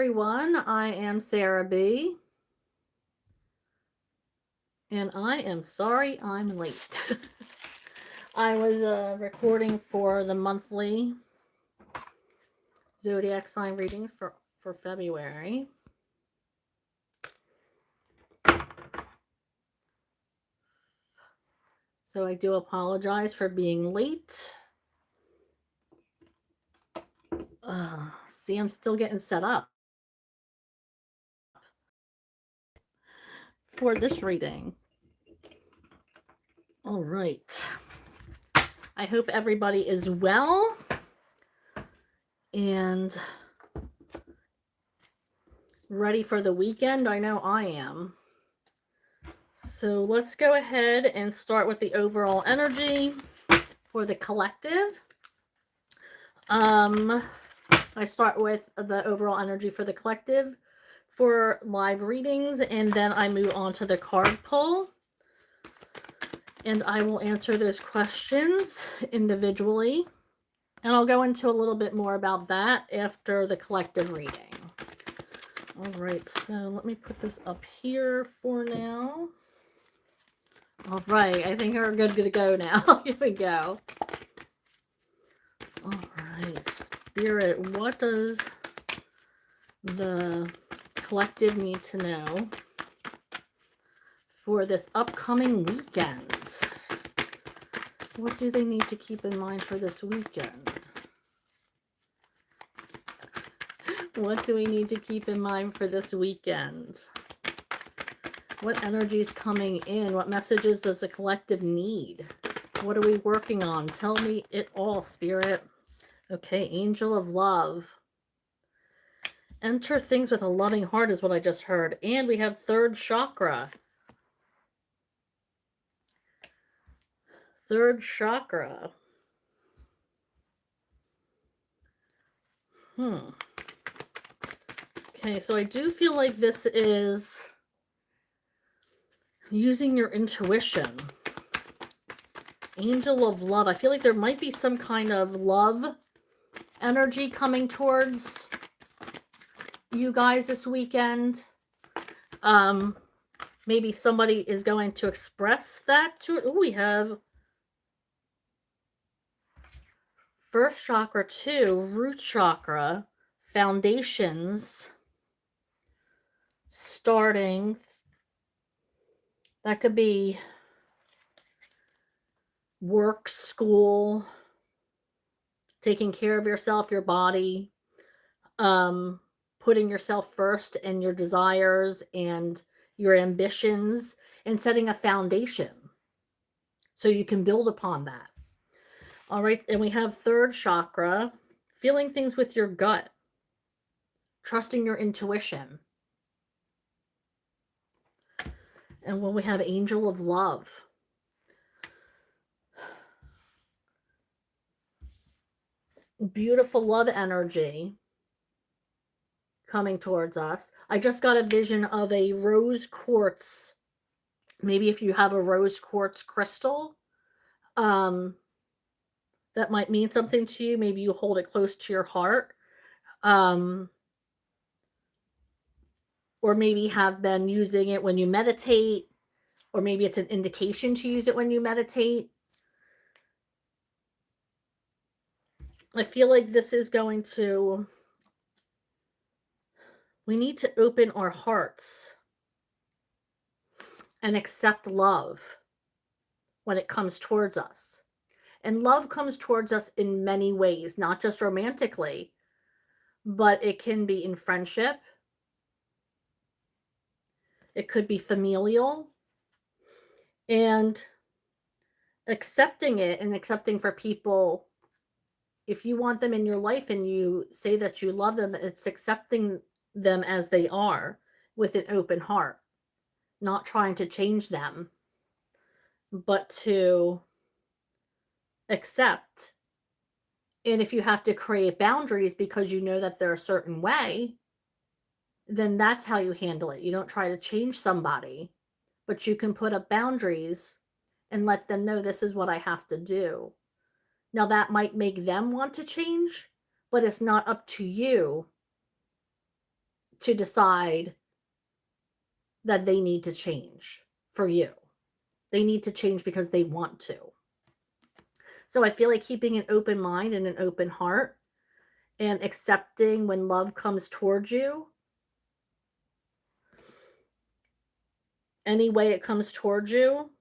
everyone. I am Sarah B. And I am sorry I'm late. I was recording for the monthly zodiac sign readings for February. So I do apologize for being late. See, I'm still getting set up for this reading. All right. I hope everybody is well and ready for the weekend. I know I am. So let's go ahead and start with the overall energy for the collective. I start with the overall energy for the collective for live readings, and then I move on to the card pull. And I will answer those questions individually. And I'll go into a little bit more about that after the collective reading. All right, so let me put this up here for now. All right, I think we're good to go now. Here we go. All right, Spirit, what does the collective need to know for this upcoming weekend? What do they need to keep in mind for this weekend? What do we need to keep in mind for this weekend? What energy is coming in? What messages does the collective need? What are we working on? Tell me it all, Spirit. Okay, Angel of Love. Enter things with a loving heart is what I just heard. And we have third chakra. Third chakra. Okay, so I do feel like this is using your intuition. Angel of Love. I feel like there might be some kind of love energy coming towards you guys this weekend. Maybe somebody is going to express that to it. Oh, we have first chakra 2, root chakra, foundations, starting. That could be work, school, taking care of yourself, your body, putting yourself first and your desires and your ambitions, and setting a foundation so you can build upon that. All right, and we have third chakra, feeling things with your gut, trusting your intuition. And when we have Angel of Love, beautiful love energy coming towards us. I just got a vision of a rose quartz. Maybe if you have a rose quartz crystal, that might mean something to you. Maybe you hold it close to your heart. Or maybe have been using it when you meditate, or maybe it's an indication to use it when you meditate. I feel like this is going to, we need to open our hearts and accept love when it comes towards us. And love comes towards us in many ways, not just romantically, but it can be in friendship. It could be familial. And accepting it, and accepting for people, if you want them in your life and you say that you love them, it's accepting them as they are with an open heart, not trying to change them, but to accept. And if you have to create boundaries because you know that they're a certain way, then that's how you handle it. You don't try to change somebody, but you can put up boundaries and let them know this is what I have to do. Now, that might make them want to change, but it's not up to you to decide that they need to change for you. They need to change because they want to. So I feel like keeping an open mind and an open heart and accepting when love comes towards you, any way it comes towards you,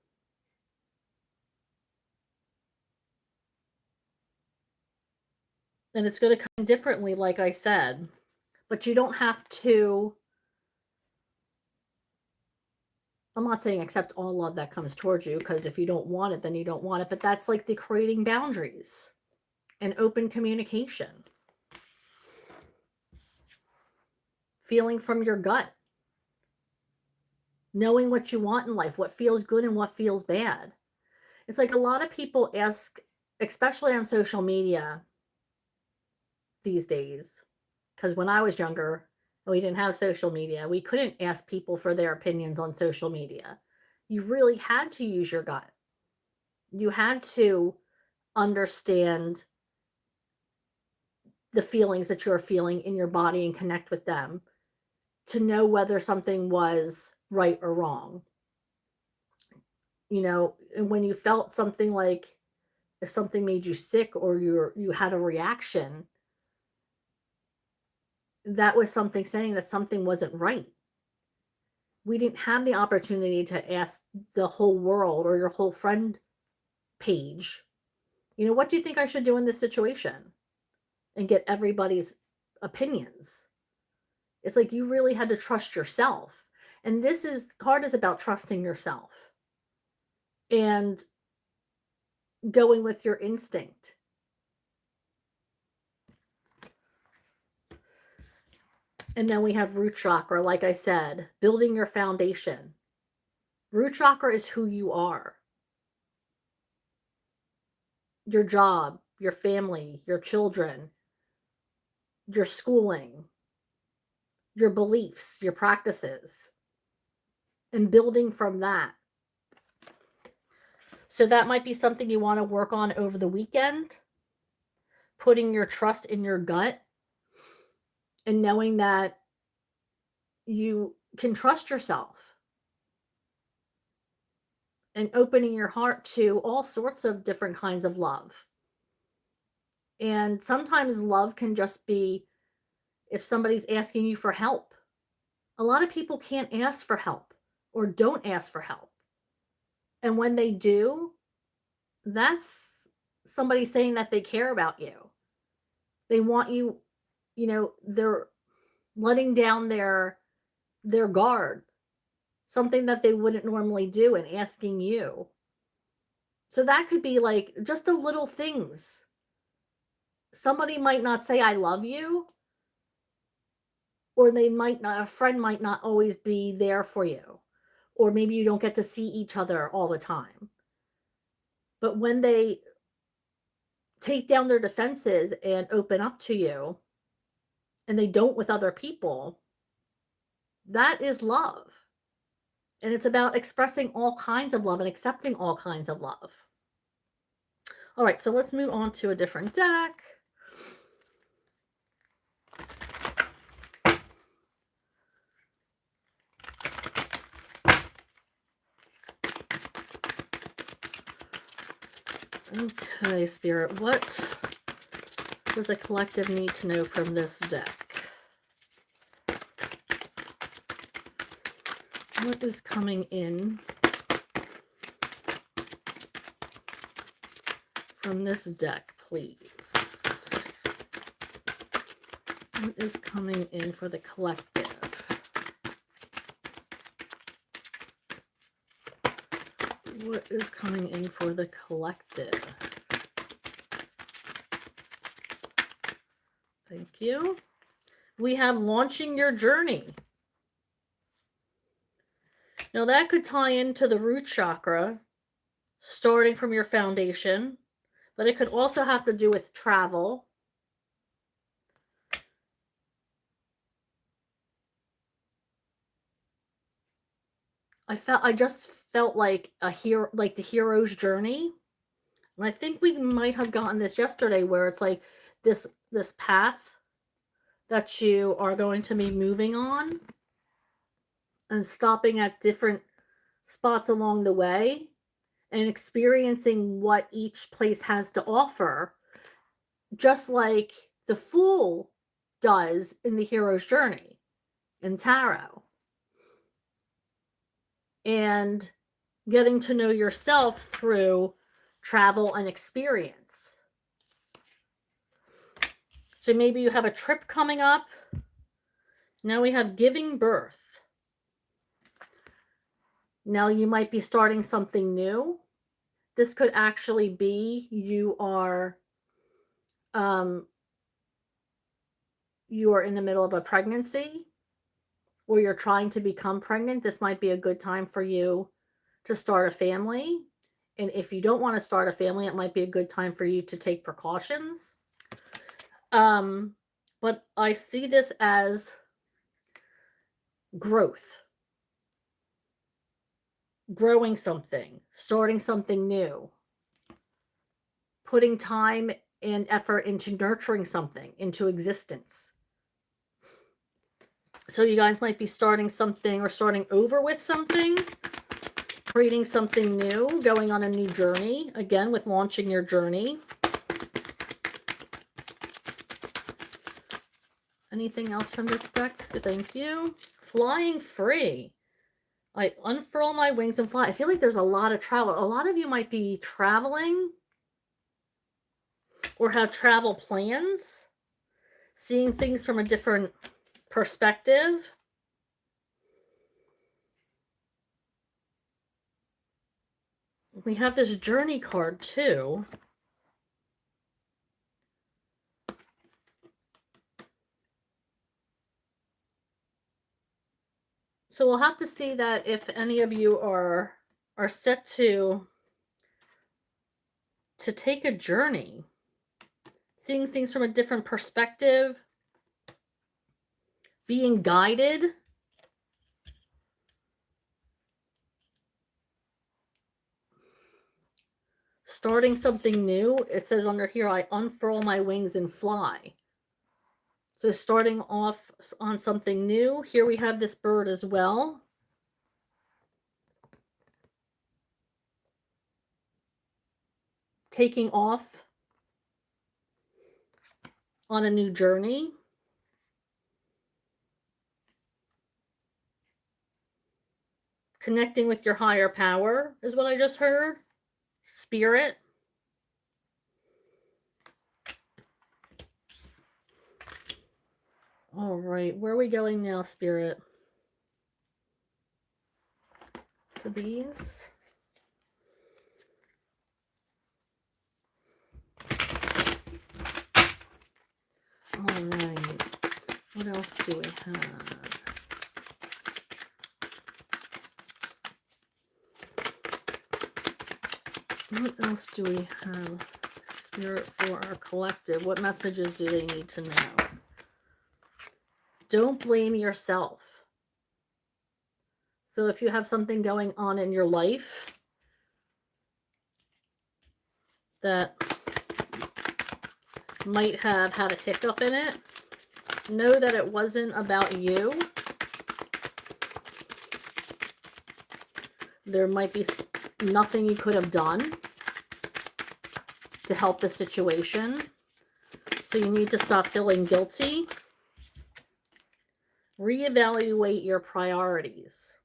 and it's going to come differently, like I said. But you don't have to, I'm not saying accept all love that comes towards you, because if you don't want it, then you don't want it. But that's like the creating boundaries and open communication, feeling from your gut, knowing what you want in life, what feels good and what feels bad. It's like a lot of people ask, especially on social media these days, because when I was younger, we didn't have social media. We couldn't ask people for their opinions on social media. You really had to use your gut. You had to understand the feelings that you're feeling in your body and connect with them to know whether something was right or wrong. And when you felt something, like if something made you sick or you had a reaction, that was something saying that something wasn't right. We didn't have the opportunity to ask the whole world or your whole friend page, what do you think I should do in this situation? And get everybody's opinions. It's like you really had to trust yourself. And card is about trusting yourself and going with your instinct. And then we have root chakra, like I said, building your foundation. Root chakra is who you are. Your job, your family, your children, your schooling, your beliefs, your practices, and building from that. So that might be something you want to work on over the weekend, putting your trust in your gut and knowing that you can trust yourself and opening your heart to all sorts of different kinds of love. And sometimes love can just be if somebody's asking you for help. A lot of people can't ask for help or don't ask for help. And when they do, that's somebody saying that they care about you. They want you, they're letting down their guard, something that they wouldn't normally do, and asking you. So that could be like just the little things. Somebody might not say I love you, or a friend might not always be there for you, or maybe you don't get to see each other all the time. But when they take down their defenses and open up to you, and they don't with other people, that is love. And it's about expressing all kinds of love and accepting all kinds of love. All right, so let's move on to a different deck. Okay, Spirit, what does a collective need to know from this deck? What is coming in from this deck, please? What is coming in for the collective? What is coming in for the collective? Thank you. We have launching your journey. Now that could tie into the root chakra, starting from your foundation, but it could also have to do with travel. I just felt like like the hero's journey. And I think we might have gotten this yesterday, where it's like this path that you are going to be moving on and stopping at different spots along the way and experiencing what each place has to offer, just like the Fool does in the hero's journey in tarot. And getting to know yourself through travel and experience. So maybe you have a trip coming up. Now we have giving birth. Now you might be starting something new. This could actually be you are in the middle of a pregnancy, or you're trying to become pregnant. This might be a good time for you to start a family. And if you don't want to start a family, it might be a good time for you to take precautions. But I see this as growth, growing something, starting something new, putting time and effort into nurturing something into existence. So you guys might be starting something or starting over with something, creating something new, going on a new journey, again, with launching your journey. Anything else from this deck? Thank you. Flying free. I unfurl my wings and fly. I feel like there's a lot of travel. A lot of you might be traveling or have travel plans, seeing things from a different perspective. We have this journey card too. So we'll have to see that if any of you are set to take a journey, seeing things from a different perspective, being guided. Starting something new. It says under here, I unfurl my wings and fly. So starting off on something new. Here we have this bird as well. Taking off on a new journey. Connecting with your higher power is what I just heard. Spirit. All right, where are we going now, Spirit? To these. All right, what else do we have? What else do we have, Spirit, for our collective? What messages do they need to know? Don't blame yourself. So if you have something going on in your life that might have had a hiccup in it, know that it wasn't about you. There might be nothing you could have done to help the situation. So you need to stop feeling guilty. Reevaluate your priorities.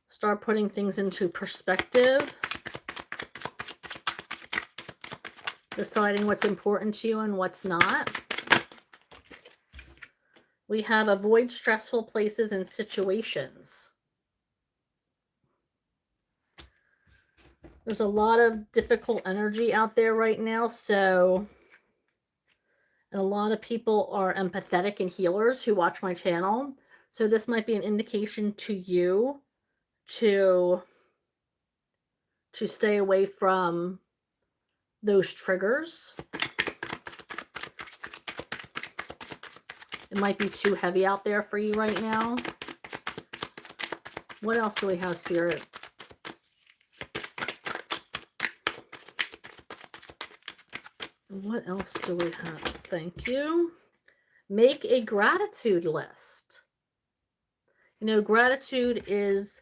Start putting things into perspective. Deciding what's important to you and what's not. We have avoid stressful places and situations. There's a lot of difficult energy out there right now, and a lot of people are empathetic and healers who watch my channel. So this might be an indication to you to stay away from those triggers. It might be too heavy out there for you right now. What else do we have, Spirit? what else do we have? Thank you. Make a gratitude list. You know, gratitude is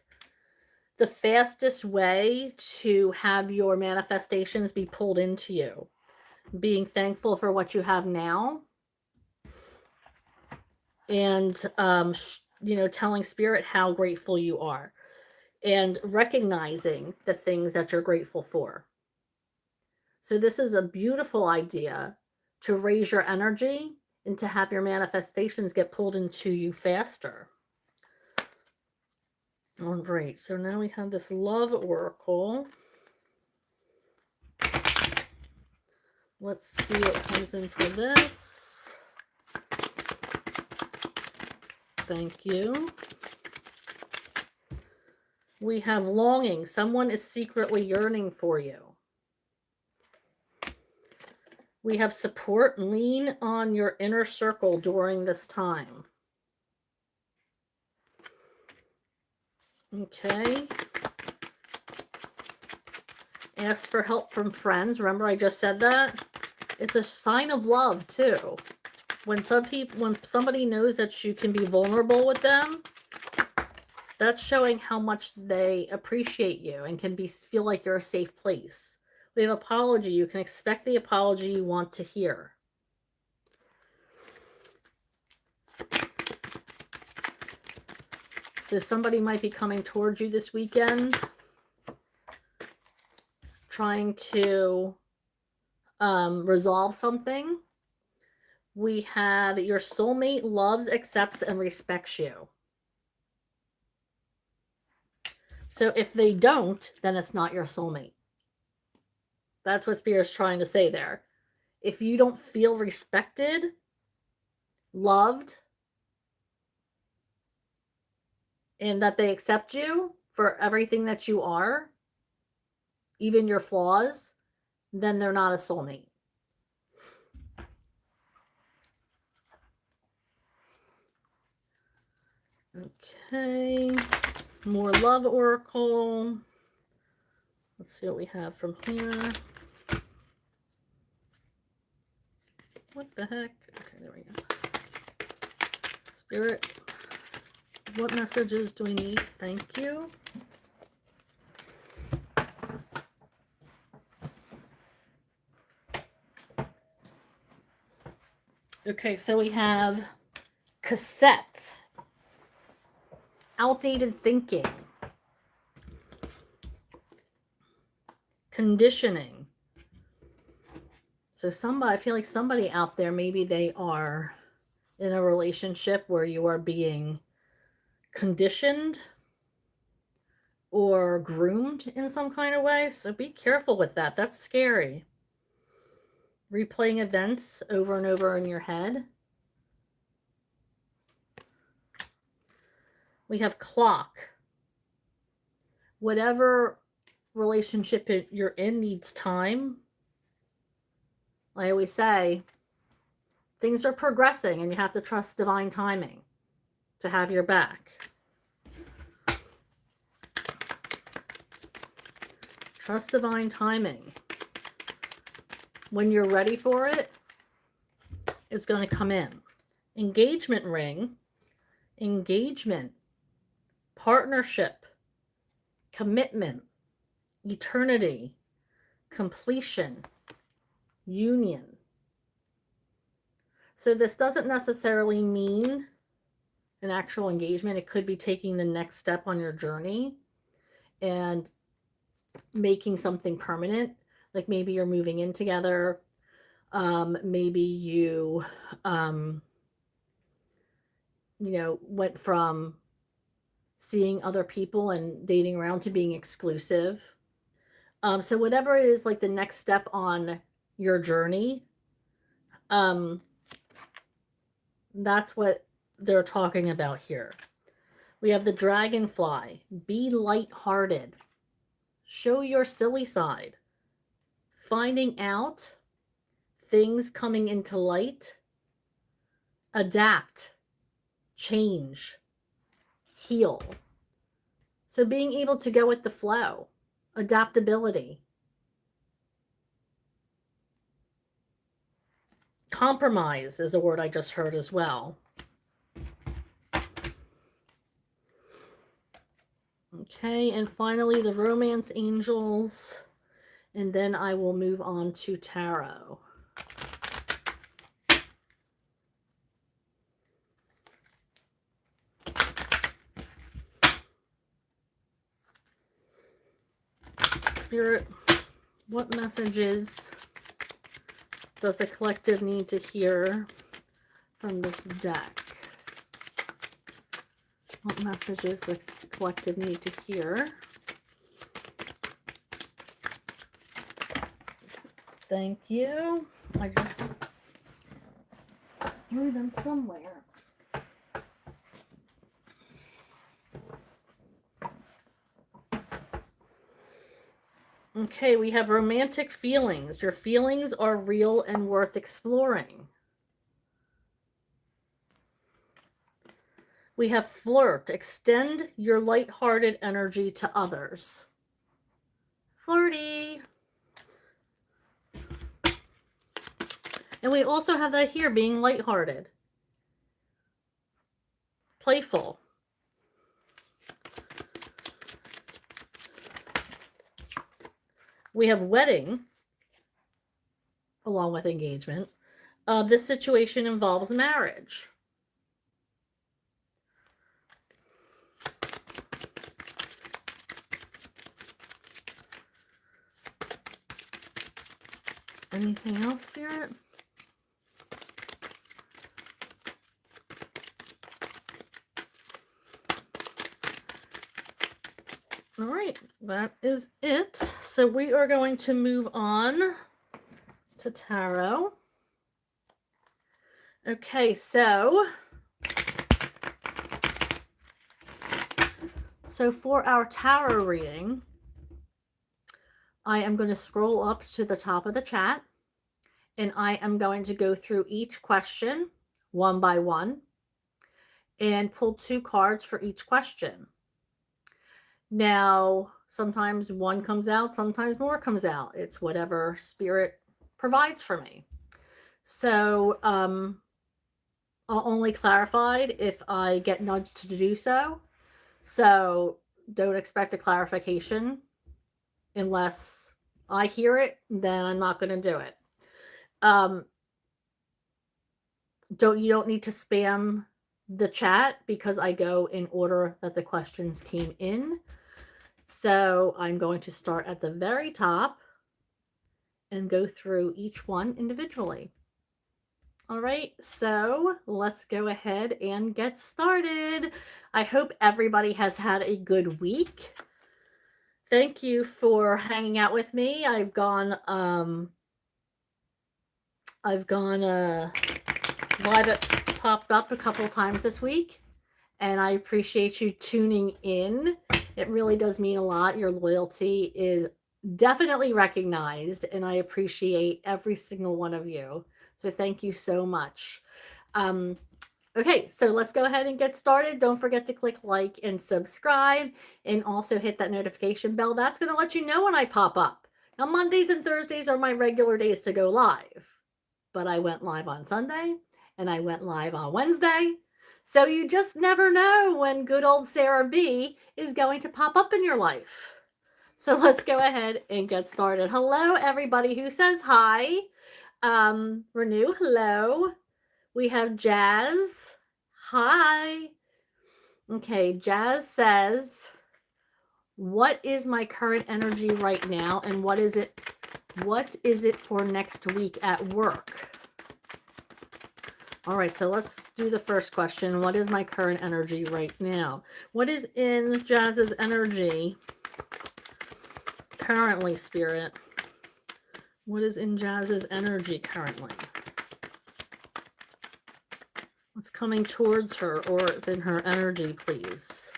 the fastest way to have your manifestations be pulled into you. Being thankful for what you have now, and you know, telling spirit how grateful you are, and recognizing the things that you're grateful for. So this is a beautiful idea to raise your energy and to have your manifestations get pulled into you faster. All right, so now we have this love oracle. Let's see what comes in for this. Thank you. We have longing. Someone is secretly yearning for you. We have support. Lean on your inner circle during this time. Okay. Ask for help from friends. Remember I just said that? It's a sign of love too. When somebody knows that you can be vulnerable with them, that's showing how much they appreciate you and can feel like you're a safe place. We have apology. You can expect the apology you want to hear. So somebody might be coming towards you this weekend, trying to resolve something. We have your soulmate loves, accepts, and respects you. So if they don't, then it's not your soulmate. That's what Spirit's trying to say there. If you don't feel respected, loved, and that they accept you for everything that you are, even your flaws, then they're not a soulmate. Okay, more love oracle. Let's see what we have from here. What the heck? Okay, there we go. Spirit, what messages do we need? Thank you. Okay, so we have cassette, outdated thinking, conditioning. So I feel like somebody out there, maybe they are in a relationship where you are being conditioned or groomed in some kind of way. So be careful with that. That's scary. Replaying events over and over in your head. We have clock. Whatever relationship you're in needs time. I always say, things are progressing and you have to trust divine timing to have your back. Trust divine timing. When you're ready for it, it's going to come in. Engagement ring, engagement, partnership, commitment, eternity, completion, union. So this doesn't necessarily mean an actual engagement. It could be taking the next step on your journey and making something permanent. Like maybe you're moving in together. Maybe you, went from seeing other people and dating around to being exclusive. So whatever it is, like the next step on your journey, that's what they're talking about here. We have the dragonfly. Be lighthearted. Show your silly side. Finding out things coming into light. Adapt. Change. Heal. So being able to go with the flow. Adaptability. Compromise is a word I just heard as well. Okay, and finally the romance angels, and then I will move on to tarot. Spirit, what messages does the collective need to hear from this deck? What messages does the collective need to hear? Thank you. I just threw them somewhere. Okay, we have romantic feelings. Your feelings are real and worth exploring. We have flirt. Extend your lighthearted energy to others. Flirty. And we also have that here, being lighthearted. Playful. We have wedding, along with engagement. This situation involves marriage. Anything else, Spirit? All right, that is it. So we are going to move on to tarot. Okay, so for our tarot reading, I am going to scroll up to the top of the chat, and I am going to go through each question one by one and pull 2 cards for each question. Now, sometimes one comes out, sometimes more comes out. It's whatever Spirit provides for me. So, I'll only clarify if I get nudged to do so. So, don't expect a clarification unless I hear it, then I'm not going to do it. You don't need to spam the chat because I go in order that the questions came in. So I'm going to start at the very top and go through each one individually. All right, so let's go ahead and get started. I hope everybody has had a good week. Thank you for hanging out with me. I've gone live. It popped up a couple times this week, and I appreciate you tuning in. It really does mean a lot. Your loyalty is definitely recognized, and I appreciate every single one of you. So thank you so much. Okay, so let's go ahead and get started. Don't forget to click like and subscribe, and also hit that notification bell. That's going to let you know when I pop up. Now, Mondays and Thursdays are my regular days to go live, but I went live on Sunday, and I went live on Wednesday. So you just never know when good old Sarah B is going to pop up in your life. So let's go ahead and get started. Hello, everybody who says hi. Renew, hello. We have Jazz. Hi. Okay, Jazz says, what is my current energy right now, and what is it for next week at work? All right, so let's do the first question. What is my current energy right now? What is in Jazz's energy currently, Spirit? What is in Jazz's energy currently? What's coming towards her, or is in her energy, please?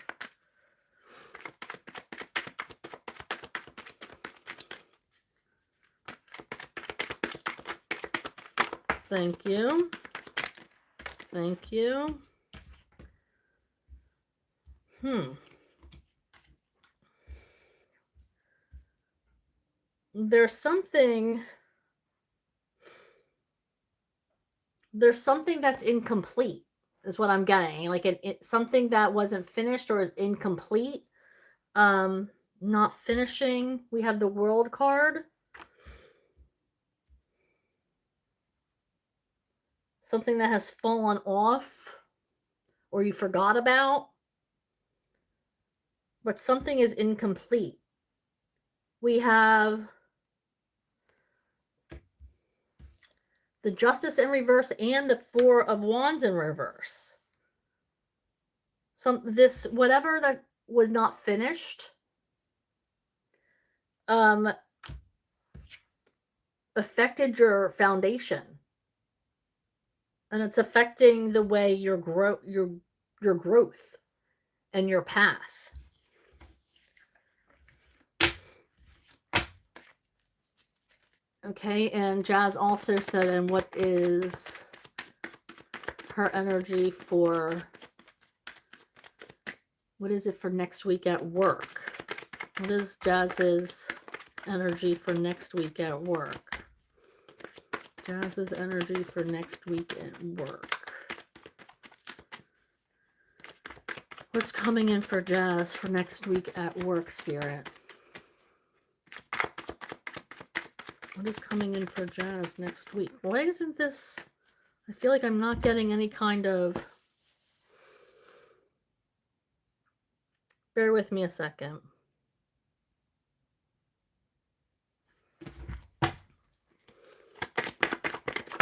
Thank you. Thank you. There's something there's something that's incomplete is what I'm getting. Like something that wasn't finished or is incomplete. Um, not finishing. We have the World card. Something that has fallen off or you forgot about. But something is incomplete. We have the Justice in reverse and the Four of Wands in reverse. This whatever that was not finished affected your foundation, and it's affecting the way your growth and your path. Okay, and Jazz also said, and what is her energy for, what is it for next week at work? What is Jazz's energy for next week at work? Jazz's energy for next week at work. What's coming in for Jazz for next week at work, Spirit? What is coming in for Jazz next week? Why isn't this... I feel like I'm not getting any kind of... Bear with me a second.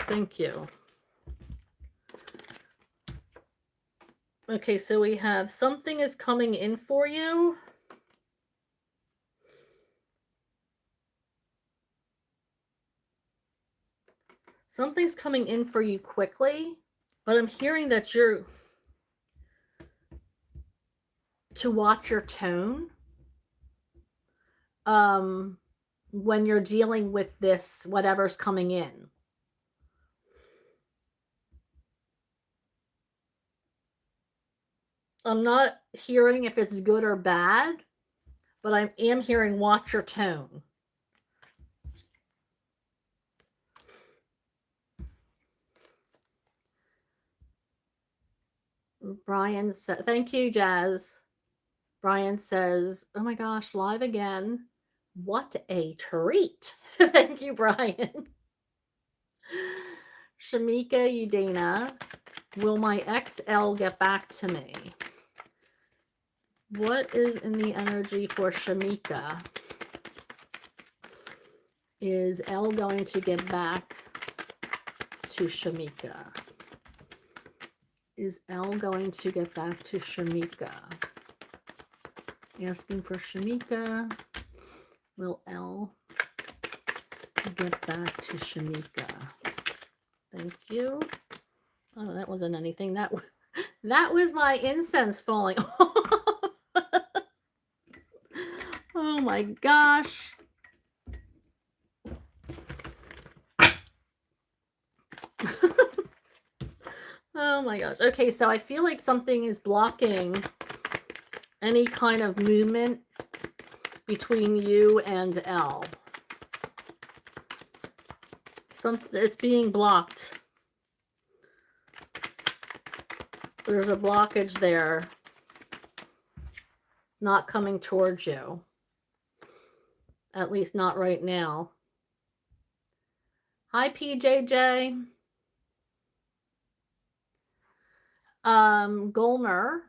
Thank you. Okay, so we have something is coming in for you. Something's coming in for you quickly, but I'm hearing that you're to watch your tone when you're dealing with this, whatever's coming in. I'm not hearing if it's good or bad, but I am hearing watch your tone. Brian said, thank you, Jazz. Brian says, oh my gosh, live again. What a treat. Thank you, Brian. Shamika Udana, will my XL get back to me? What is in the energy for Shamika? Is L going to get back to Shamika? Is L going to get back to Shamika? Asking for Shamika. Will L get back to Shamika? Thank you. Oh, that wasn't anything. That was my incense falling off. Oh my gosh. Oh my gosh. Okay, so I feel like something is blocking any kind of movement between you and L. It's being blocked. There's a blockage there. Not coming towards you. At least not right now. Hi, PJJ. Golmer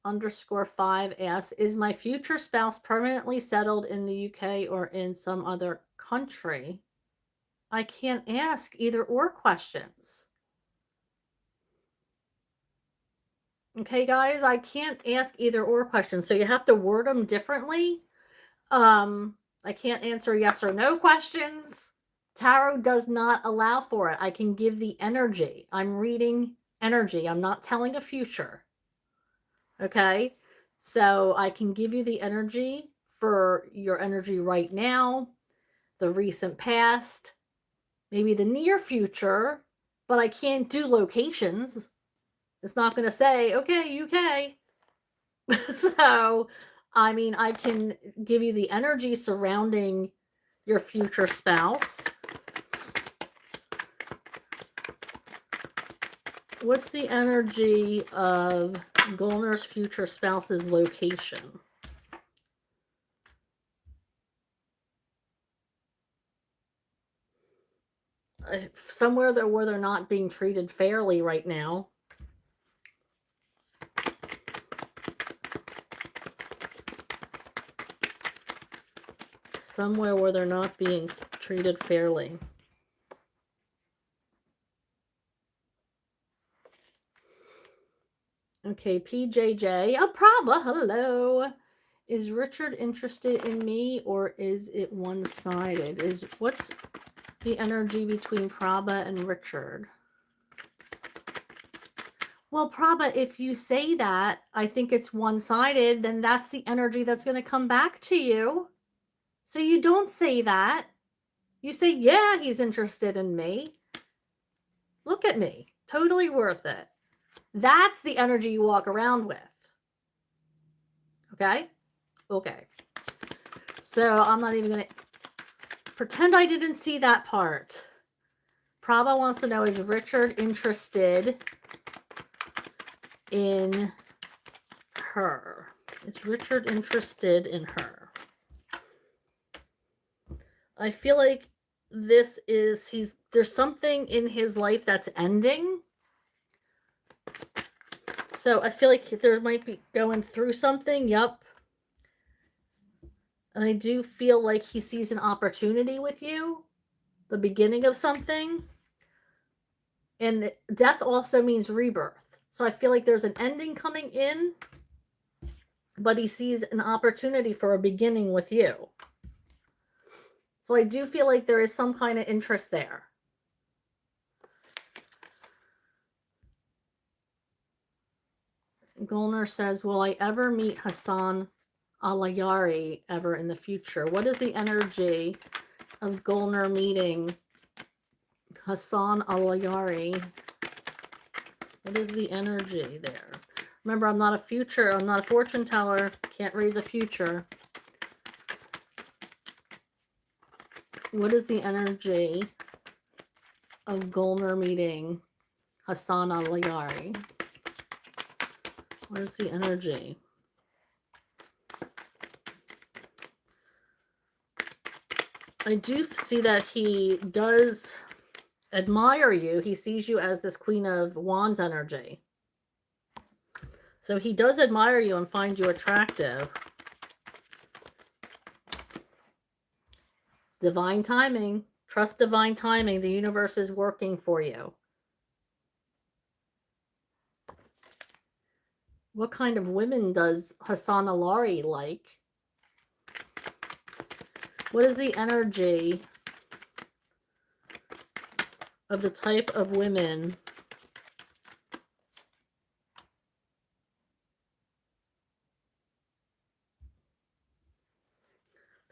_5 asks, is my future spouse permanently settled in the UK or in some other country? I can't ask either or questions. Okay, guys, I can't ask either or questions, so you have to word them differently. I can't answer yes or no questions. Tarot does not allow for it. I can give the energy. I'm reading energy. I'm not telling a future. Okay? So I can give you the energy for your energy right now, the recent past, maybe the near future, but I can't do locations. It's not going to say, okay, UK. So, I mean, I can give you the energy surrounding your future spouse. What's the energy of Golner's future spouse's location? Somewhere where they're not being treated fairly right now. Somewhere where they're not being treated fairly. Okay, PJJ. Oh, Prabha, hello. Is Richard interested in me, or is it one-sided? What's the energy between Prabha and Richard? Well, Prabha, if you say that, I think it's one-sided, then that's the energy that's going to come back to you. So you don't say that. You say, yeah, he's interested in me. Look at me. Totally worth it. That's the energy you walk around with. Okay? Okay. So I'm not even going to pretend I didn't see that part. Prabha wants to know, is Richard interested in her? Is Richard interested in her? I feel like there's something in his life that's ending. So I feel like there might be going through something. Yep. And I do feel like he sees an opportunity with you, the beginning of something. And death also means rebirth. So I feel like there's an ending coming in, but he sees an opportunity for a beginning with you. So I do feel like there is some kind of interest there. Golner says, will I ever meet Hassan Al-Layari ever in the future? What is the energy of Golner meeting Hassan Al-Layari? What is the energy there? Remember, I'm not a fortune teller. Can't read the future. What is the energy of Golner meeting Hassan Al-Layari? What is the energy? I do see that he does admire you. He sees you as this Queen of Wands energy. So he does admire you and find you attractive. Divine timing. Trust divine timing. The universe is working for you. What kind of women does Hassan Al-Layari like? What is the energy of the type of women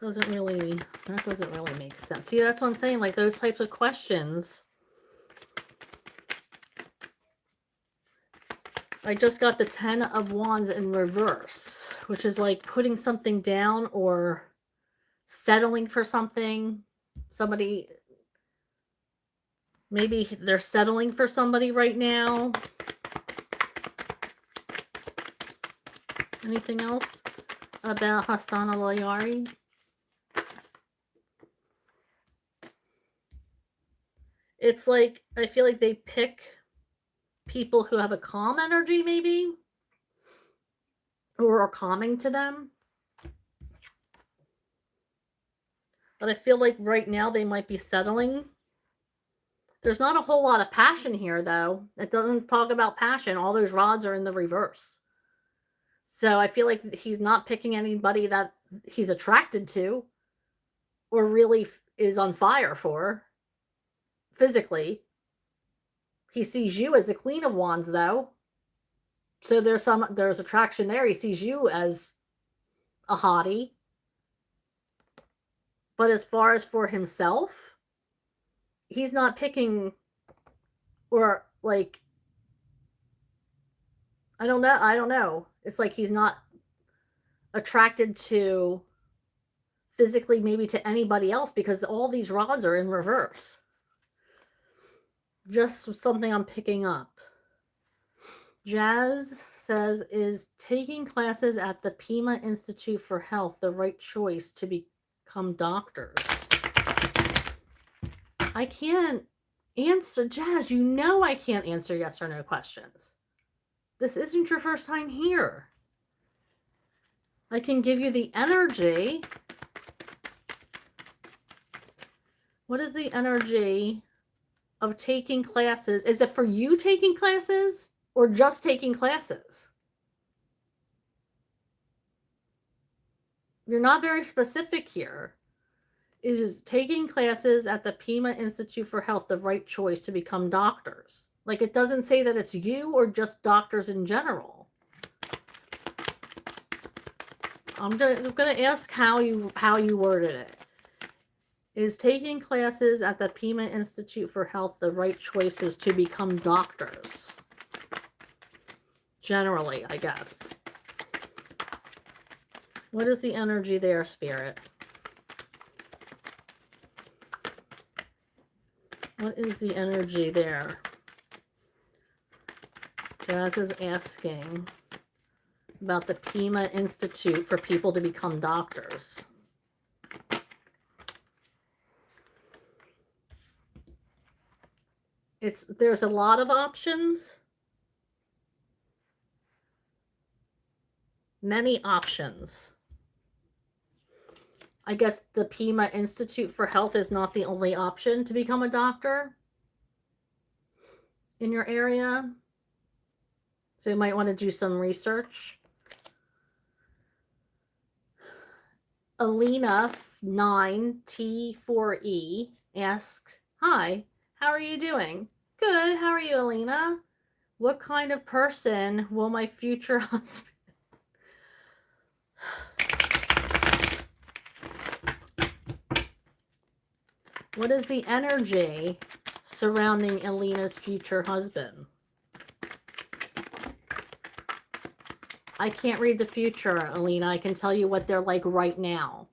that doesn't really make sense. See, that's what I'm saying, like those types of questions. I just got the 10 of Wands in reverse, which is like putting something down or settling for something. Somebody, maybe they're settling for somebody right now. Anything else about Hassan Al-Layari? It's like, I feel like they pick people who have a calm energy, maybe, or are calming to them. But I feel like right now they might be settling. There's not a whole lot of passion here, though. It doesn't talk about passion. All those rods are in the reverse. So I feel like he's not picking anybody that he's attracted to or really is on fire for physically. He sees you as the Queen of Wands, though. So there's attraction there. He sees you as a hottie. But as far as for himself, he's not picking, or like, I don't know. It's like he's not attracted to physically maybe to anybody else because all these rods are in reverse. Just something I'm picking up. Jazz says, is taking classes at the B.E.E. Institute for Health the right choice to become doctors? I can't answer, Jazz, you know I can't answer yes or no questions. This isn't your first time here. I can give you the energy. What is the energy of taking classes? Is it for you taking classes or just taking classes? You're not very specific here. Is taking classes at the B.E.E. Institute for Health the right choice to become doctors? Like, it doesn't say that it's you or just doctors in general. I'm gonna ask how you worded it. Is taking classes at the B.E.E. Institute for Health the right choices to become doctors? Generally, I guess. What is the energy there, Spirit? What is the energy there? Jazz is asking about the B.E.E. Institute for people to become doctors. There's a lot of options. Many options. I guess the B.E.E. Institute for Health is not the only option to become a doctor in your area. So you might want to do some research. Alina 9T4E asks, hi, how are you doing? Good, how are you, Alina? What kind of person will my future husband... What is the energy surrounding Alina's future husband? I can't read the future, Alina. I can tell you what they're like right now,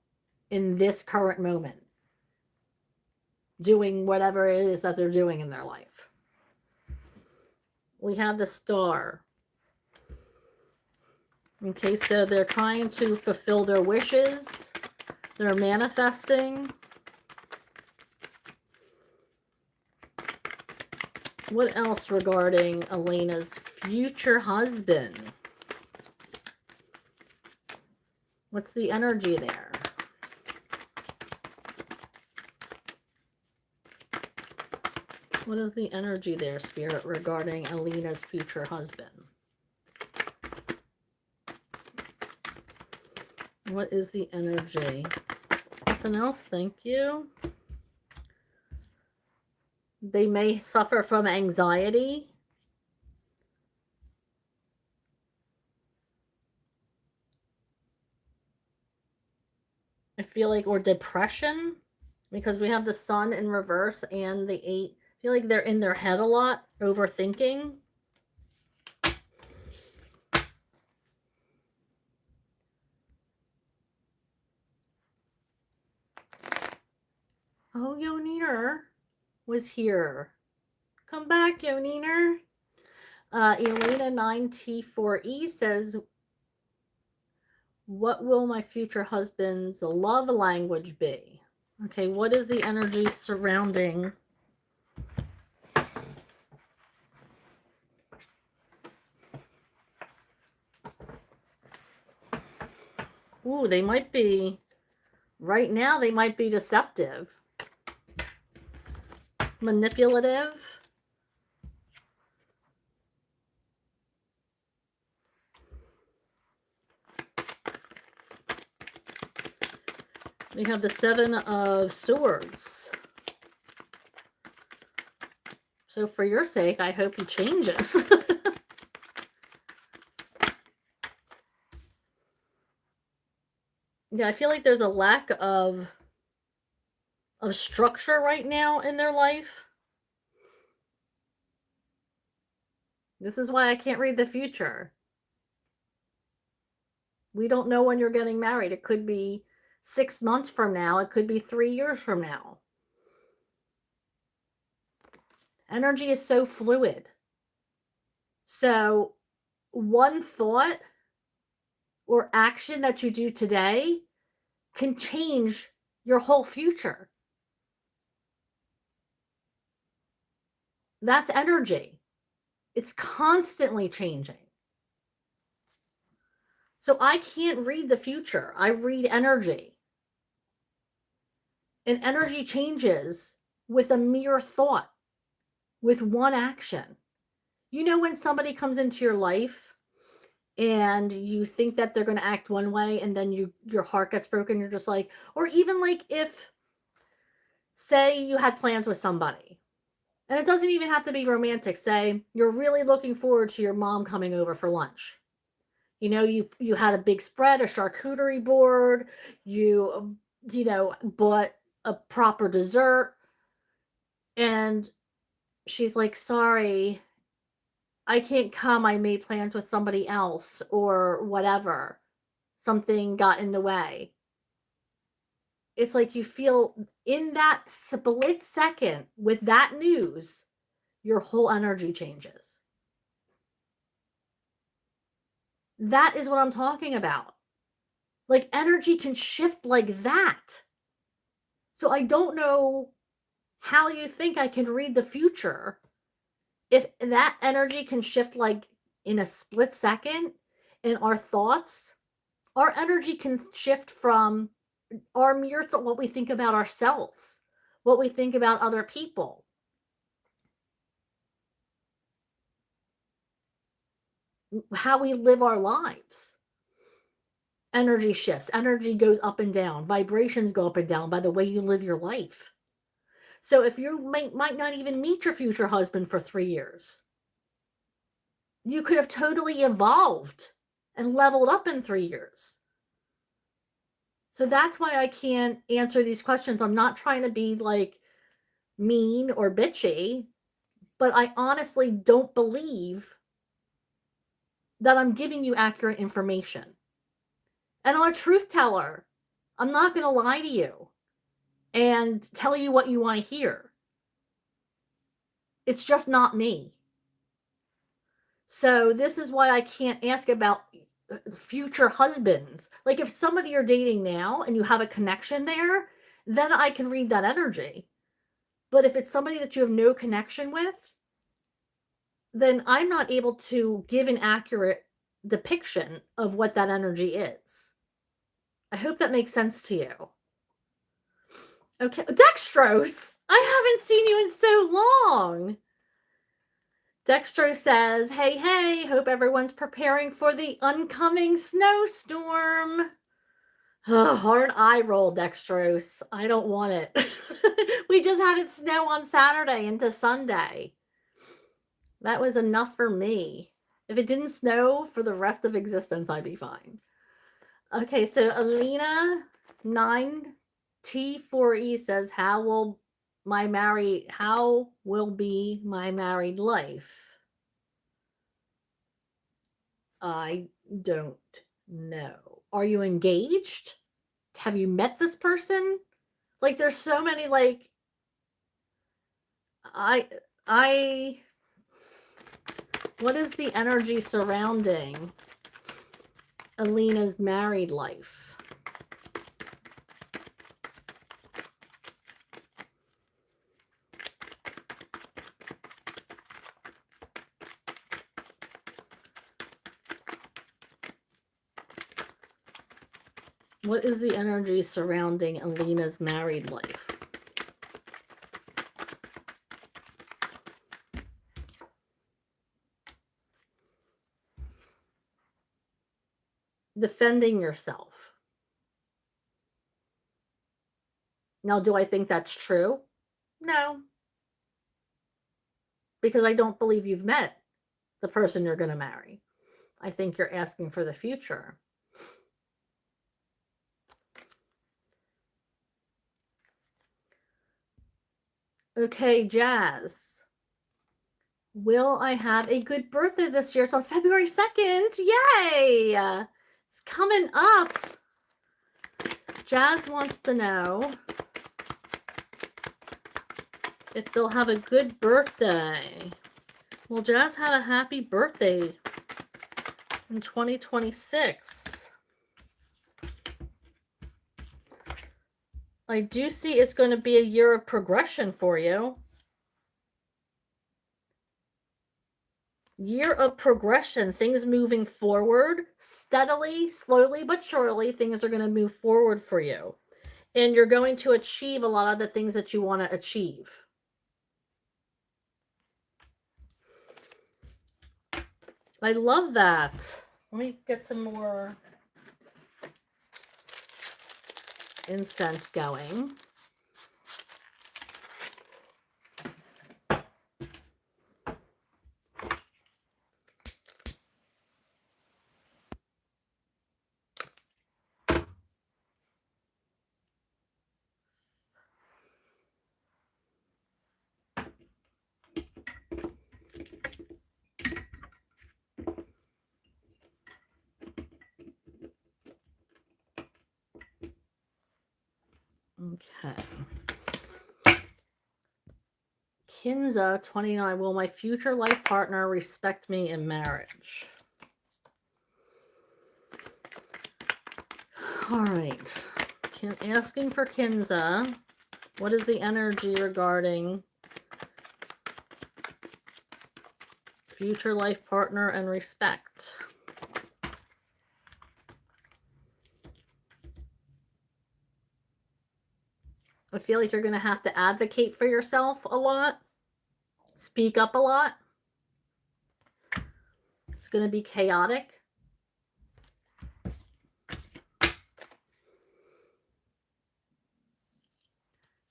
in this current moment, doing whatever it is that they're doing in their life. We have the Star. Okay, so they're trying to fulfill their wishes. They're manifesting. What else regarding Elena's future husband? What's the energy there? What is the energy there, Spirit, regarding Elena's future husband? What is the energy? Nothing else, thank you. They may suffer from anxiety. I feel like, or depression, because we have the Sun in reverse and the 8. I feel like they're in their head a lot, overthinking. Oh, Yoniner was here. Come back, Yoniner. Elena 9T4E says, what will my future husband's love language be? Okay, what is the energy surrounding ooh, they might be, right now they might be deceptive, manipulative. We have the 7 of Swords. So for your sake, I hope he changes. Yeah, I feel like there's a lack of structure right now in their life. This is why I can't read the future. We don't know when you're getting married. It could be 6 months from now. It could be 3 years from now. Energy is so fluid. So one thought or action that you do today can change your whole future. That's energy. It's constantly changing. So I can't read the future. I read energy. And energy changes with a mere thought, with one action. You know, when somebody comes into your life and you think that they're going to act one way and then your heart gets broken, you're just like, or even like if, say, you had plans with somebody, and it doesn't even have to be romantic. Say you're really looking forward to your mom coming over for lunch. You know, you had a big spread, a charcuterie board, you know, bought a proper dessert, and she's like, "Sorry, I can't come. I made plans with somebody else or whatever. Something got in the way." It's like you feel in that split second with that news, your whole energy changes. That is what I'm talking about. Like energy can shift like that. So I don't know how you think I can read the future if that energy can shift like in a split second and our thoughts, our energy can shift from our mere thought, what we think about ourselves, what we think about other people, how we live our lives. Energy shifts, energy goes up and down, vibrations go up and down by the way you live your life. So if you might not even meet your future husband for 3 years, you could have totally evolved and leveled up in 3 years. So that's why I can't answer these questions. I'm not trying to be like mean or bitchy, but I honestly don't believe that I'm giving you accurate information. And I'm a truth teller. I'm not going to lie to you and tell you what you want to hear. It's just not me. So this is why I can't ask about future husbands. Like if somebody you're dating now and you have a connection there, then I can read that energy. But if it's somebody that you have no connection with, then I'm not able to give an accurate depiction of what that energy is. I hope that makes sense to you. Okay, Dextrose, I haven't seen you in so long. Dextrose says, hey, hope everyone's preparing for the oncoming snowstorm. Hard eye roll, Dextrose. I don't want it. We just had it snow on Saturday into Sunday. That was enough for me. If it didn't snow for the rest of existence, I'd be fine. Okay, so Alina 9T4E says, how will be my married life? I don't know. Are you engaged? Have you met this person? Like there's so many like I what is the energy surrounding Alina's married life? What is the energy surrounding Alina's married life? Defending yourself. Now, do I think that's true? No. Because I don't believe you've met the person you're going to marry. I think you're asking for the future. Okay, Jazz. Will I have a good birthday this year? It's on February 2nd. Yay! It's coming up. Jazz wants to know if they'll have a good birthday. Will Jazz have a happy birthday in 2026. I do see it's going to be a year of progression for you. Year of progression, things moving forward steadily, slowly but surely. Things are going to move forward for you, and you're going to achieve a lot of the things that you want to achieve. I love that. Let me get some more incense going. Okay. Kinza, 29. Will my future life partner respect me in marriage? All right. Asking for Kinza. What is the energy regarding future life partner and respect? I feel like you're going to have to advocate for yourself a lot. Speak up a lot. It's going to be chaotic.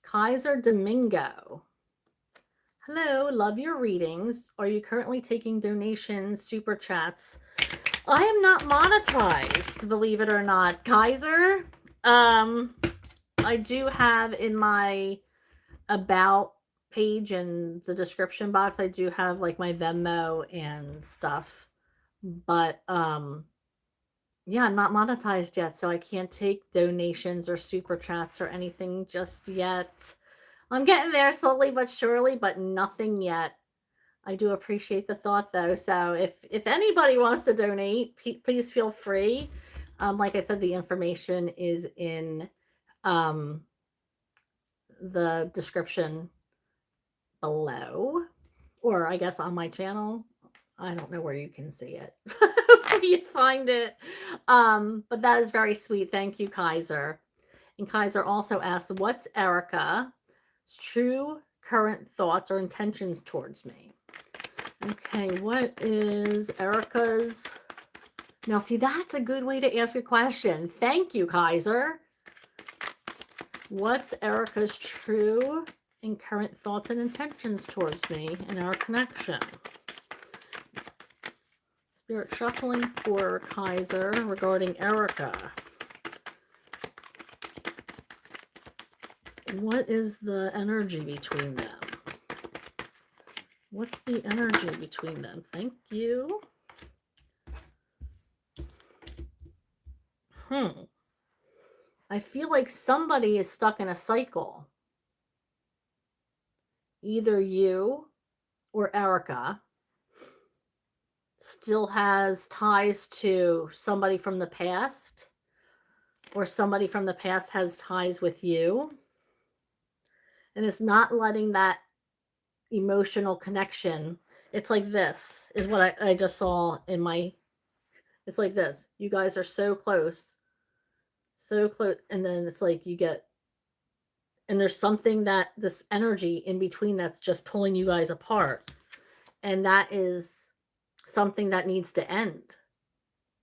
Kaiser Domingo. Hello, love your readings. Are you currently taking donations, super chats? I am not monetized, believe it or not, Kaiser. I do have in my about page and the description box, I do have like my Venmo and stuff. But yeah, I'm not monetized yet, so I can't take donations or super chats or anything just yet. I'm getting there slowly but surely, but nothing yet. I do appreciate the thought though. So if anybody wants to donate, please feel free. Like I said, the information is in the description below, or I guess on my channel. I don't know where you can see it. Hopefully you find it. But that is very sweet. Thank you, Kaiser. And Kaiser also asked, what's Erica's true current thoughts or intentions towards me? Okay, what is Erica's? Now, see, that's a good way to ask a question. Thank you, Kaiser. What's Erica's true and current thoughts and intentions towards me and our connection? Spirit shuffling for Kaiser regarding Erica. What is the energy between them? What's the energy between them? Thank you. I feel like somebody is stuck in a cycle. Either you or Erica still has ties to somebody from the past, or somebody from the past has ties with you, and it's not letting that emotional connection. It's like this is what I just saw in my, it's like this. You guys are so close, and then it's like you get, and there's something that this energy in between that's just pulling you guys apart, and that is something that needs to end.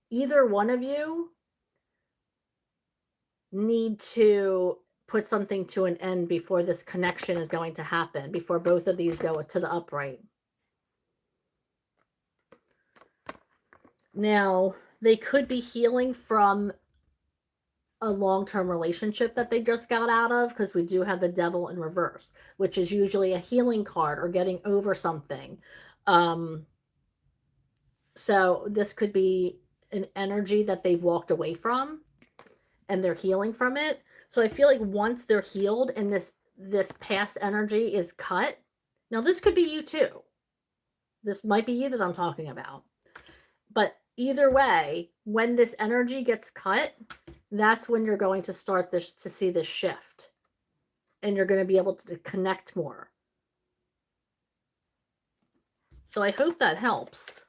Either one of you need to put something to an end before this connection is going to happen, before both of these go to the upright. Now, they could be healing from a long-term relationship that they just got out of, because we do have the Devil in reverse, which is usually a healing card or getting over something. So this could be an energy that they've walked away from and they're healing from it. So I feel like once they're healed and this past energy is cut, now this could be you too. This might be you that I'm talking about. But either way, when this energy gets cut, that's when you're going to start to see this shift. And you're going to be able to connect more. So I hope that helps.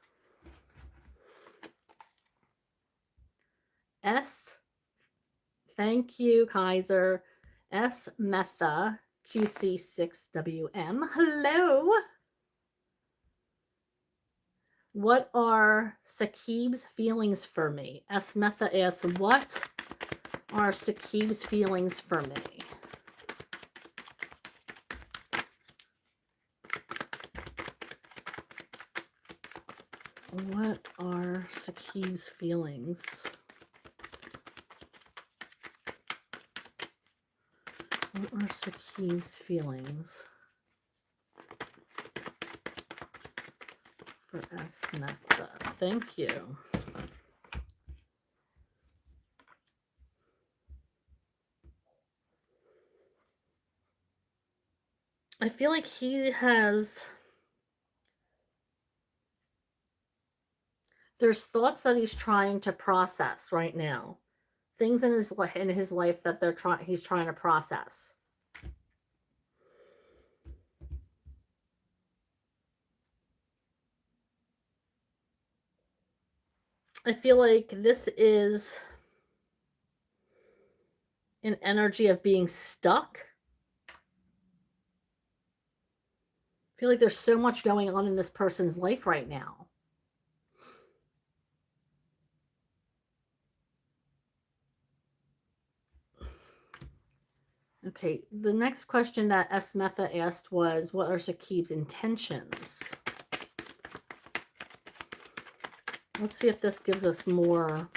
S, thank you, Kaiser. S Metha QC6WM. Hello. What are Sakib's feelings for me? S Metha asks, what are Sakib's feelings for me? What are Sakib's feelings? What are Sakib's feelings for S Metha? Thank you. I feel like he has... There's thoughts that he's trying to process right now. Things in his life that he's trying to process. I feel like this is an energy of being stuck. I feel like there's so much going on in this person's life right now. Okay, the next question that S. Metha asked was, what are Sakib's intentions? Let's see if this gives us more.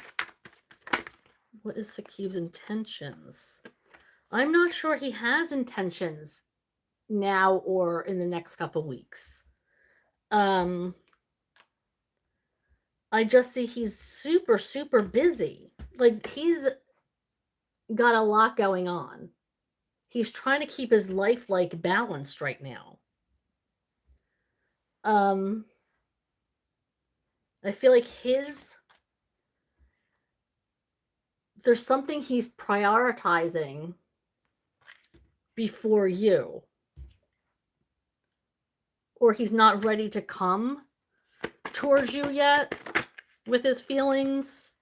What is Sakib's intentions? I'm not sure he has intentions now or in the next couple weeks. I just see he's super, super busy. Like, he's got a lot going on. He's trying to keep his life, like, balanced right now. I feel like there's something he's prioritizing before you. Or he's not ready to come towards you yet with his feelings.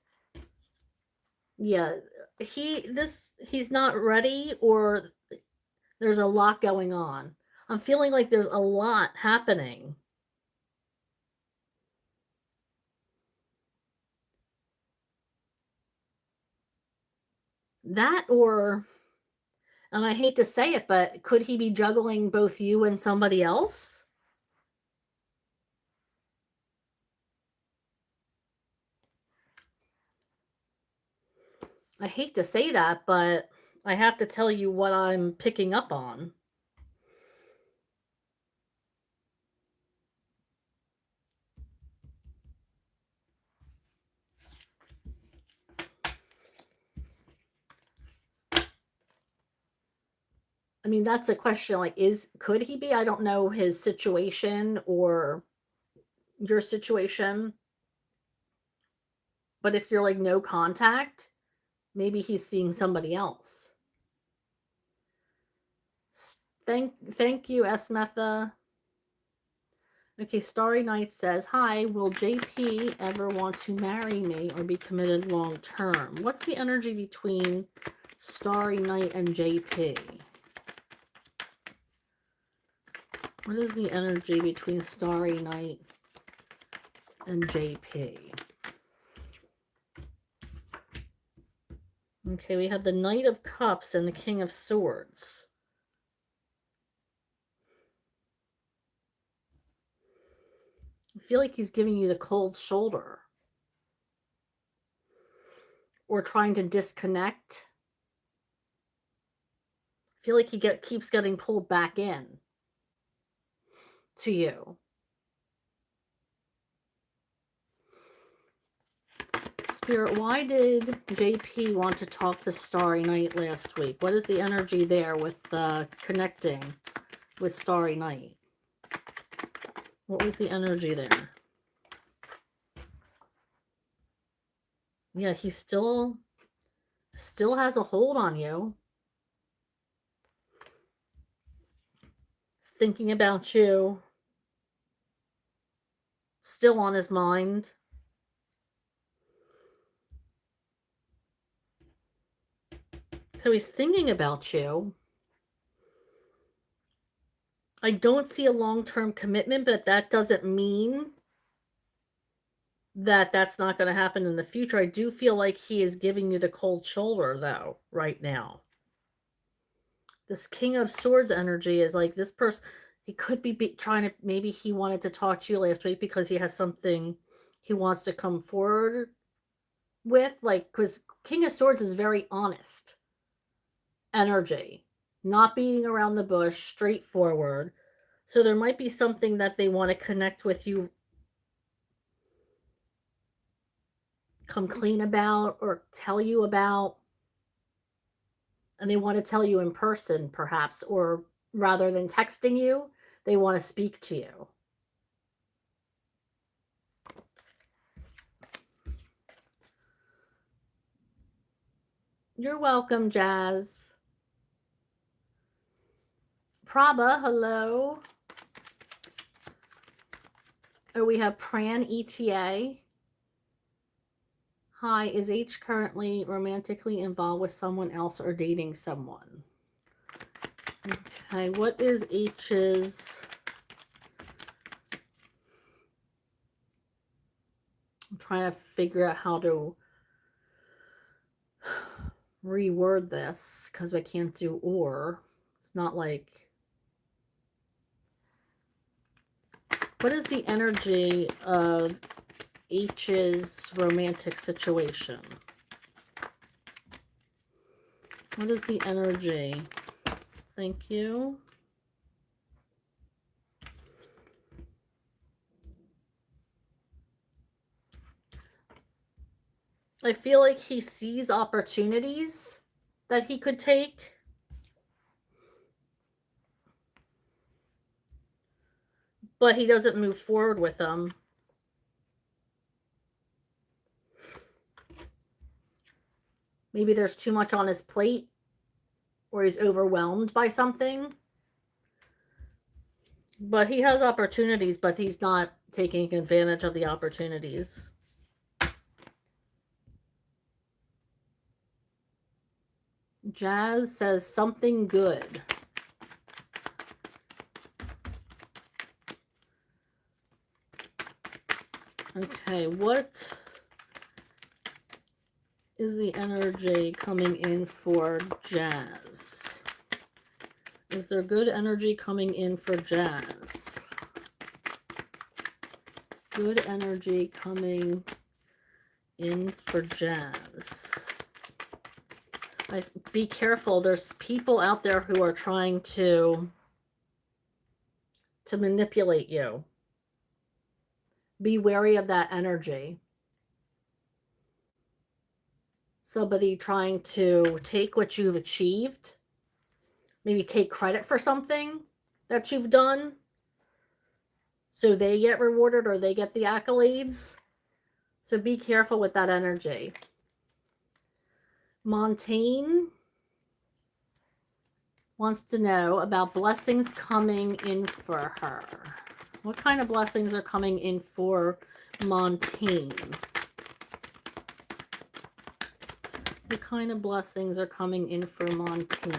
Yeah, he's not ready, or there's a lot going on. I'm feeling like there's a lot happening. That, or, and I hate to say it, but could he be juggling both you and somebody else? I hate to say that, but I have to tell you what I'm picking up on. I mean, that's a question, like, could he be? I don't know his situation or your situation. But if you're like no contact, maybe he's seeing somebody else. Thank you, S. Metha. Okay, Starry Night says, hi, will JP ever want to marry me or be committed long term? What's the energy between Starry Night and JP? What is the energy between Starry Night and JP? Okay, we have the Knight of Cups and the King of Swords. I feel like he's giving you the cold shoulder. Or trying to disconnect. I feel like he keeps getting pulled back in to you. Spirit, why did JP want to talk to Starry Night last week? What is the energy there with connecting with Starry Night? What was the energy there? Yeah, he still has a hold on you. Thinking about you. Still on his mind. So he's thinking about you. I don't see a long-term commitment, but that doesn't mean that that's not going to happen in the future. I do feel like he is giving you the cold shoulder, though, right now. This King of Swords energy is like this person, he could be trying to, maybe he wanted to talk to you last week because he has something he wants to come forward with. Like, because King of Swords is very honest energy, not beating around the bush, straightforward. So there might be something that they want to connect with you, come clean about, or tell you about. And they want to tell you in person, perhaps, or rather than texting you, they want to speak to you. You're welcome, Jazz. Prabha, hello. Oh, we have Pran ETA. Hi, is H currently romantically involved with someone else or dating someone? Okay, what is H's? I'm trying to figure out how to reword this because I can't do or. It's not like... What is the energy of H's romantic situation? What is the energy? Thank you. I feel like he sees opportunities that he could take. But he doesn't move forward with them. Maybe there's too much on his plate, or he's overwhelmed by something. But he has opportunities, but he's not taking advantage of the opportunities. Jazz says something good. Okay, what is the energy coming in for Jazz? Is there good energy coming in for Jazz? Good energy coming in for Jazz. Be careful. There's people out there who are trying to manipulate you. Be wary of that energy. Somebody trying to take what you've achieved, maybe take credit for something that you've done, so they get rewarded or they get the accolades. So be careful with that energy. Montaigne wants to know about blessings coming in for her. What kind of blessings are coming in for Montaigne? What kind of blessings are coming in for Montaigne?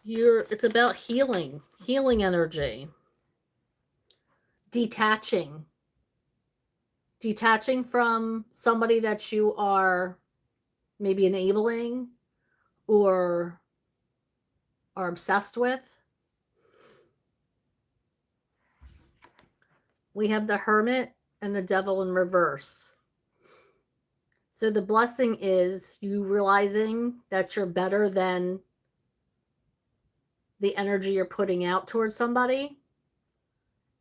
It's about healing energy. Detaching from somebody that you are maybe enabling or are obsessed with. We have the Hermit and the Devil in reverse. So the blessing is you realizing that you're better than the energy you're putting out towards somebody,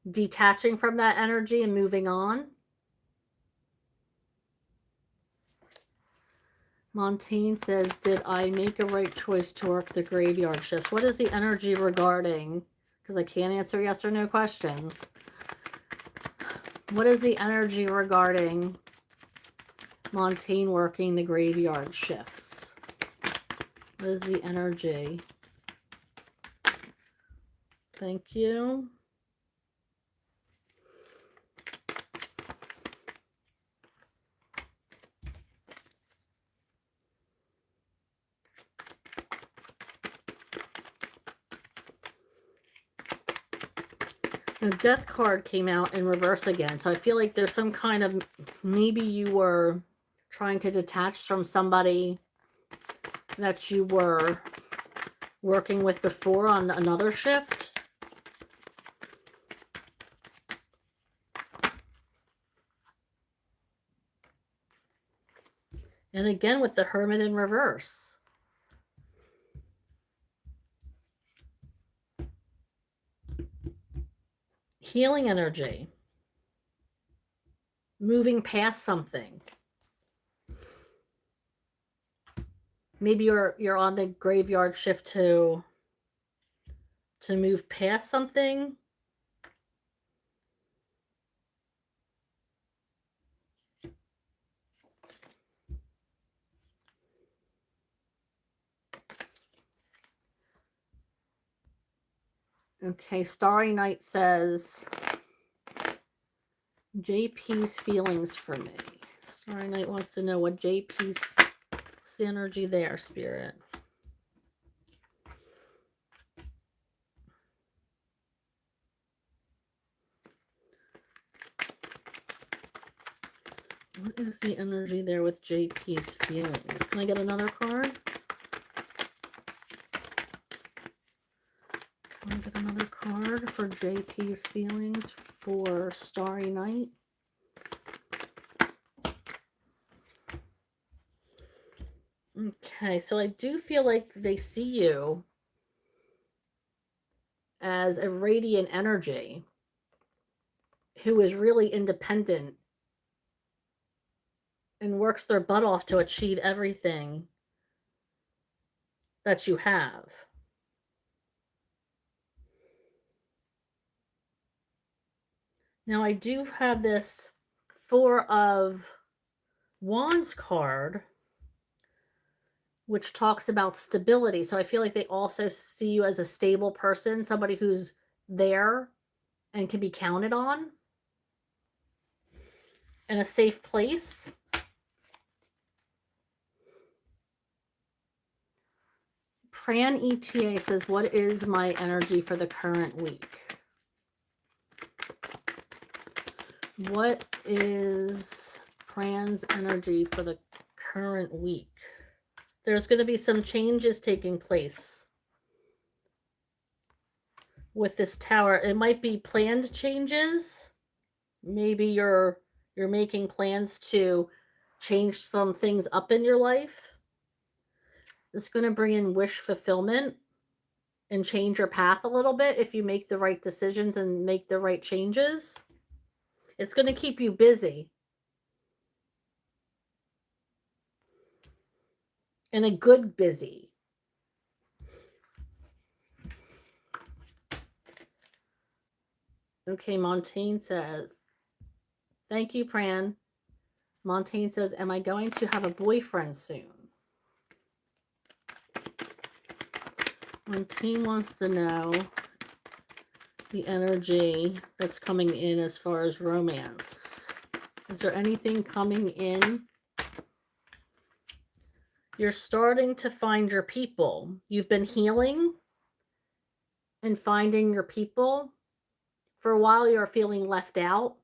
detaching from that energy and moving on. Montaigne says, did I make a right choice to work the graveyard shifts? What is the energy regarding because I can't answer yes or no questions. What is the energy regarding Montaigne working the graveyard shifts? What is the energy? Thank you. The Death card came out in reverse again, so I feel like there's some kind of, maybe you were trying to detach from somebody that you were working with before on another shift. And again with the Hermit in reverse. Healing energy. Moving past something. Maybe you're on the graveyard shift to move past something. Okay, Starry Night says JP's feelings for me. Starry Night wants to know what JP's, what's the energy there, Spirit? What is the energy there with JP's feelings? Can I get another card? Can I get another card for JP's feelings for Starry Night? Okay, so I do feel like they see you as a radiant energy who is really independent and works their butt off to achieve everything that you have. Now I do have this Four of Wands card, which talks about stability. So I feel like they also see you as a stable person, somebody who's there and can be counted on in a safe place. Pran ETA says, what is my energy for the current week? What is Pran's energy for the current week? There's going to be some changes taking place with this tower. It might be planned changes. Maybe you're making plans to change some things up in your life. It's going to bring in wish fulfillment and change your path a little bit if you make the right decisions and make the right changes. It's going to keep you busy. And a good busy. Okay, Montaigne says, thank you, Pran. Montaigne says, am I going to have a boyfriend soon? Montaigne wants to know the energy that's coming in as far as romance. Is there anything coming in? You're starting to find your people. You've been healing and finding your people. For a while, you're feeling left out.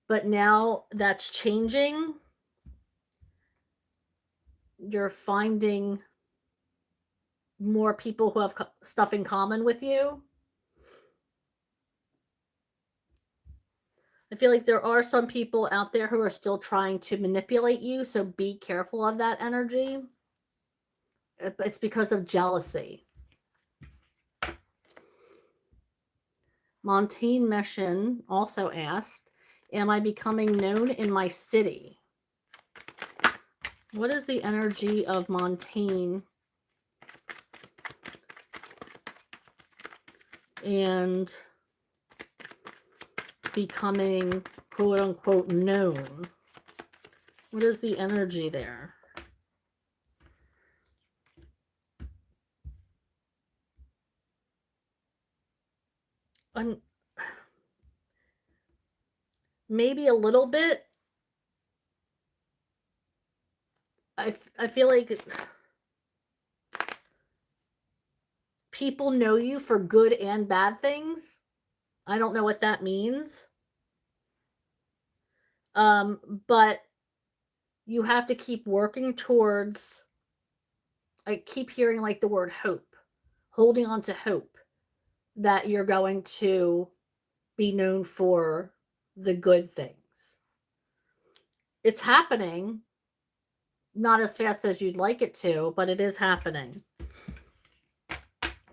But now that's changing. You're finding more people who have stuff in common with you. I feel like there are some people out there who are still trying to manipulate you, so be careful of that energy. It's because of jealousy. Montaigne Meshin also asked, am I becoming known in my city? What is the energy of Montaigne and becoming quote unquote known. What is the energy there? Maybe a little bit. I feel like people know you for good and bad things. I don't know what that means. But you have to keep working towards, I keep hearing like the word hope, holding on to hope that you're going to be known for the good things. It's happening, not as fast as you'd like it to, but it is happening.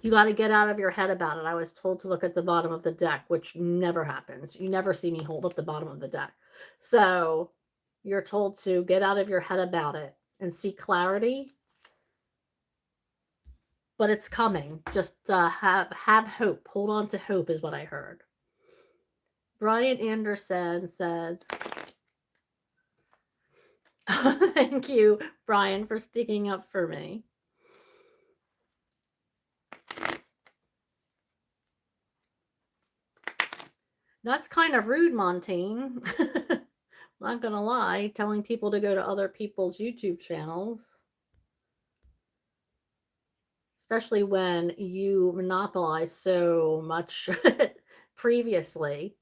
You got to get out of your head about it. I was told to look at the bottom of the deck, which never happens. You never see me hold up the bottom of the deck. So you're told to get out of your head about it and see clarity. But it's coming. Just have hope. Hold on to hope is what I heard. Brian Anderson said, thank you, Brian, for sticking up for me. That's kind of rude, Montaigne. Not gonna lie, telling people to go to other people's YouTube channels. Especially when you monopolize so much previously.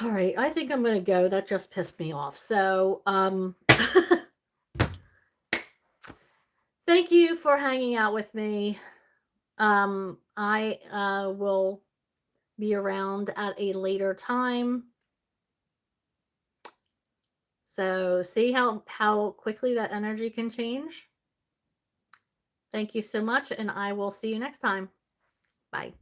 All right, I think I'm going to go. That just pissed me off. So, thank you for hanging out with me. I will be around at a later time. So, see how quickly that energy can change? Thank you so much, and I will see you next time. Bye.